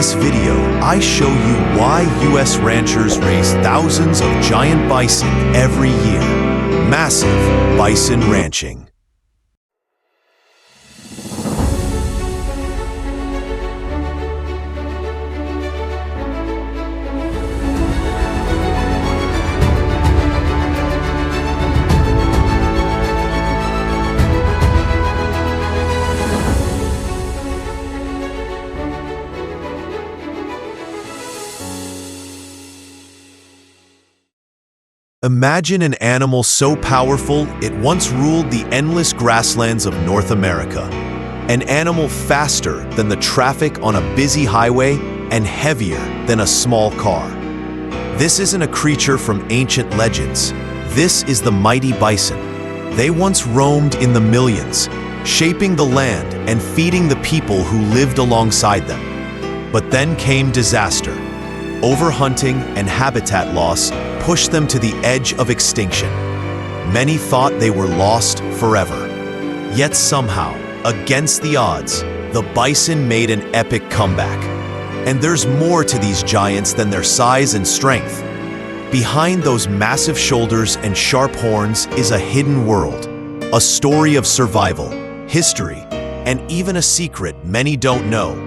this video, I show you why US ranchers raise thousands of giant bison every year. Massive bison ranching. Imagine an animal so powerful it once ruled the endless grasslands of North America. An animal faster than the traffic on a busy highway and heavier than a small car. This isn't a creature from ancient legends. This is the mighty bison. They once roamed in the millions, shaping the land and feeding the people who lived alongside them. But then came disaster. Overhunting and habitat loss pushed them to the edge of extinction. Many thought they were lost forever. Yet somehow, against the odds, the bison made an epic comeback. And there's more to these giants than their size and strength. Behind those massive shoulders and sharp horns is a hidden world, a story of survival, history, and even a secret many don't know.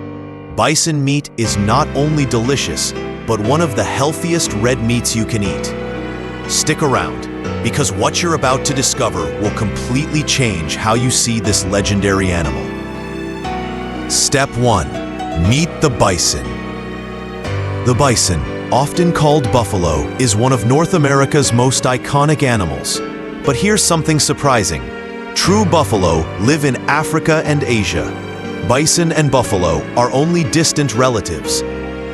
Bison meat is not only delicious, but one of the healthiest red meats you can eat. Stick around, because what you're about to discover will completely change how you see this legendary animal. Step 1. Meet the bison. The bison, often called buffalo, is one of North America's most iconic animals. But here's something surprising. True buffalo live in Africa and Asia. Bison and buffalo are only distant relatives.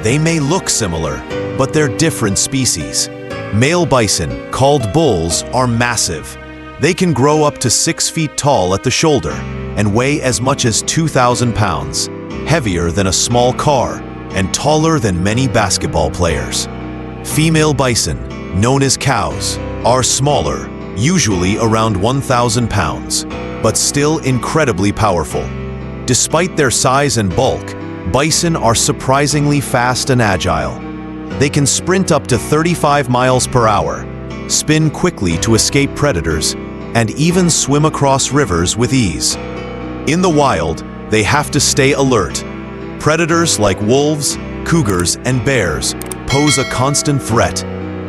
They may look similar, but they're different species. Male bison, called bulls, are massive. They can grow up to 6 feet tall at the shoulder and weigh as much as 2,000 pounds, heavier than a small car and taller than many basketball players. Female bison, known as cows, are smaller, usually around 1,000 pounds, but still incredibly powerful. Despite their size and bulk, bison are surprisingly fast and agile. They can sprint up to 35 miles per hour, spin quickly to escape predators, and even swim across rivers with ease. In the wild, they have to stay alert. Predators like wolves, cougars, and bears pose a constant threat,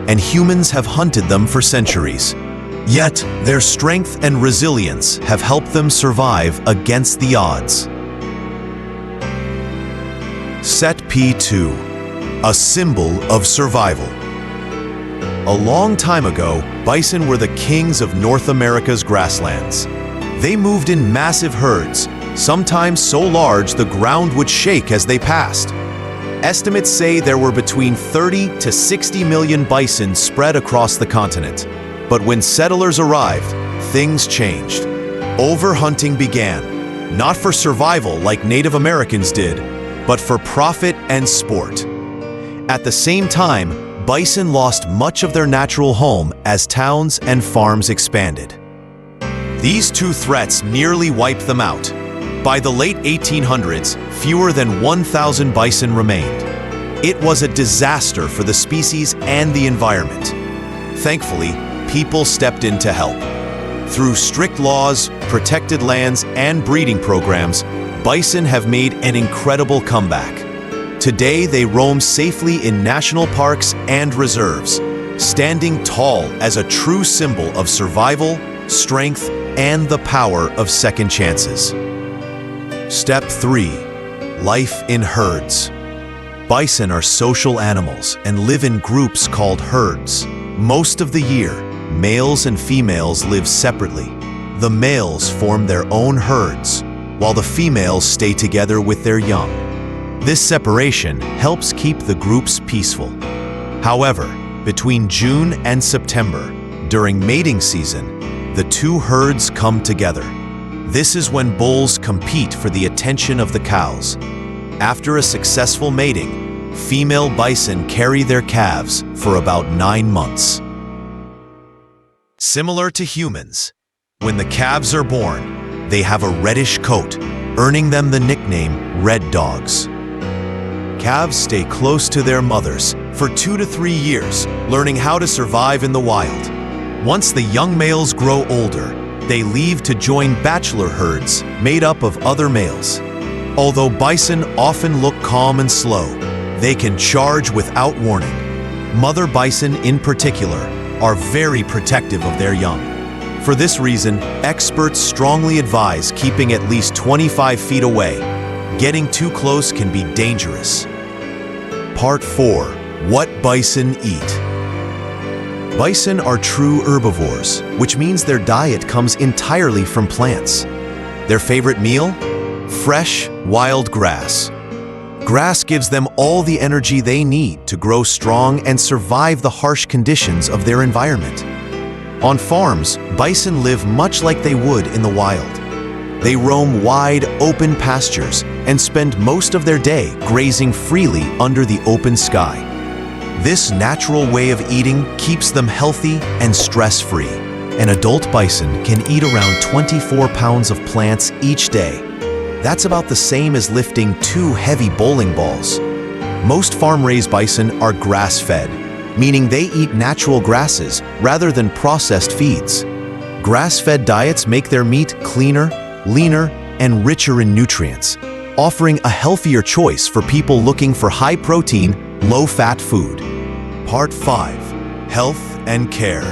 and humans have hunted them for centuries. Yet, their strength and resilience have helped them survive against the odds. Set P2, a symbol of survival. A long time ago, bison were the kings of North America's grasslands. They moved in massive herds, sometimes so large the ground would shake as they passed. Estimates say there were between 30 to 60 million bison spread across the continent. But when settlers arrived, things changed. Overhunting began, not for survival like Native Americans did, but for profit and sport. At the same time, bison lost much of their natural home as towns and farms expanded. These two threats nearly wiped them out. By the late 1800s, fewer than 1,000 bison remained. It was a disaster for the species and the environment. Thankfully, people stepped in to help. Through strict laws, protected lands, and breeding programs, bison have made an incredible comeback. Today, they roam safely in national parks and reserves, standing tall as a true symbol of survival, strength, and the power of second chances. Step 3. Life in herds. Bison are social animals and live in groups called herds. Most of the year, males and females live separately. The males form their own herds, while the females stay together with their young. This separation helps keep the groups peaceful. However, between June and September, during mating season, the two herds come together. This is when bulls compete for the attention of the cows. After a successful mating, female bison carry their calves for about 9 months. Similar to humans, when the calves are born, they have a reddish coat, earning them the nickname red dogs. Calves stay close to their mothers for 2 to 3 years, learning how to survive in the wild. Once the young males grow older, they leave to join bachelor herds made up of other males. Although bison often look calm and slow, they can charge without warning. Mother bison in particular are very protective of their young. For this reason, experts strongly advise keeping at least 25 feet away. Getting too close can be dangerous. Part 4. What bison eat. Bison are true herbivores, which means their diet comes entirely from plants. Their favorite meal? Fresh, wild grass. Grass gives them all the energy they need to grow strong and survive the harsh conditions of their environment. On farms, bison live much like they would in the wild. They roam wide, open pastures and spend most of their day grazing freely under the open sky. This natural way of eating keeps them healthy and stress-free. An adult bison can eat around 24 pounds of plants each day. That's about the same as lifting 2 heavy bowling balls. Most farm-raised bison are grass-fed, meaning they eat natural grasses rather than processed feeds. Grass-fed diets make their meat cleaner, leaner, and richer in nutrients, offering a healthier choice for people looking for high-protein, low-fat food. Part 5. Health and care.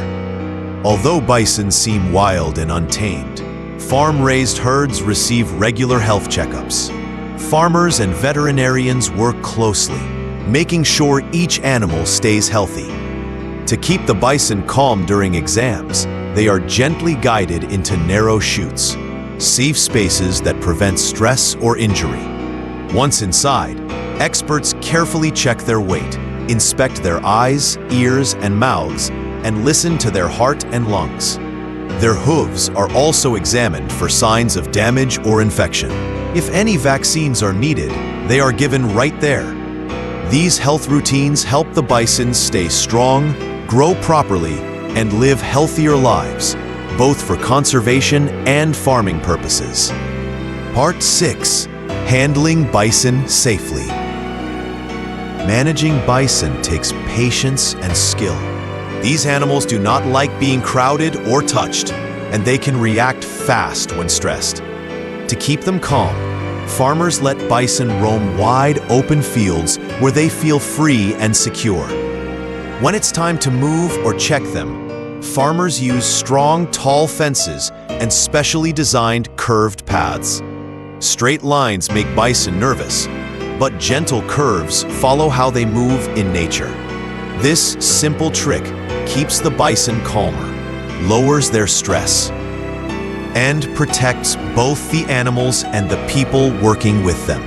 Although bison seem wild and untamed, farm-raised herds receive regular health checkups. Farmers and veterinarians work closely, making sure each animal stays healthy. To keep the bison calm during exams, they are gently guided into narrow chutes, safe spaces that prevent stress or injury. Once inside, experts carefully check their weight, inspect their eyes, ears, and mouths, and listen to their heart and lungs. Their hooves are also examined for signs of damage or infection. If any vaccines are needed, they are given right there. These health routines help the bison stay strong, grow properly, and live healthier lives, both for conservation and farming purposes. Part 6. Handling bison safely. Managing bison takes patience and skill. These animals do not like being crowded or touched, and they can react fast when stressed. To keep them calm, farmers let bison roam wide open fields where they feel free and secure. When it's time to move or check them, farmers use strong, tall fences and specially designed curved paths. Straight lines make bison nervous, but gentle curves follow how they move in nature. This simple trick keeps the bison calmer, lowers their stress, and protects both the animals and the people working with them.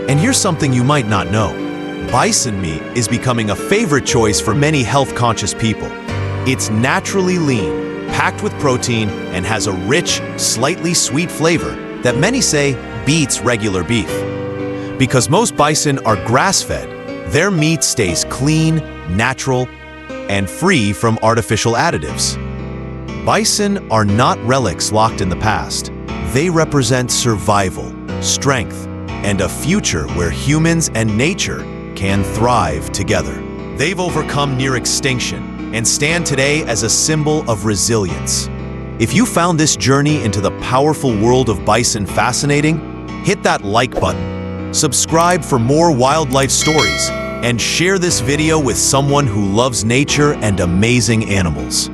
And here's something you might not know. Bison meat is becoming a favorite choice for many health-conscious people. It's naturally lean, packed with protein, and has a rich, slightly sweet flavor that many say beats regular beef. Because most bison are grass-fed, their meat stays clean, natural, and free from artificial additives. Bison are not relics locked in the past. They represent survival, strength, and a future where humans and nature can thrive together. They've overcome near extinction and stand today as a symbol of resilience. If you found this journey into the powerful world of bison fascinating, hit that like button, subscribe for more wildlife stories, and share this video with someone who loves nature and amazing animals.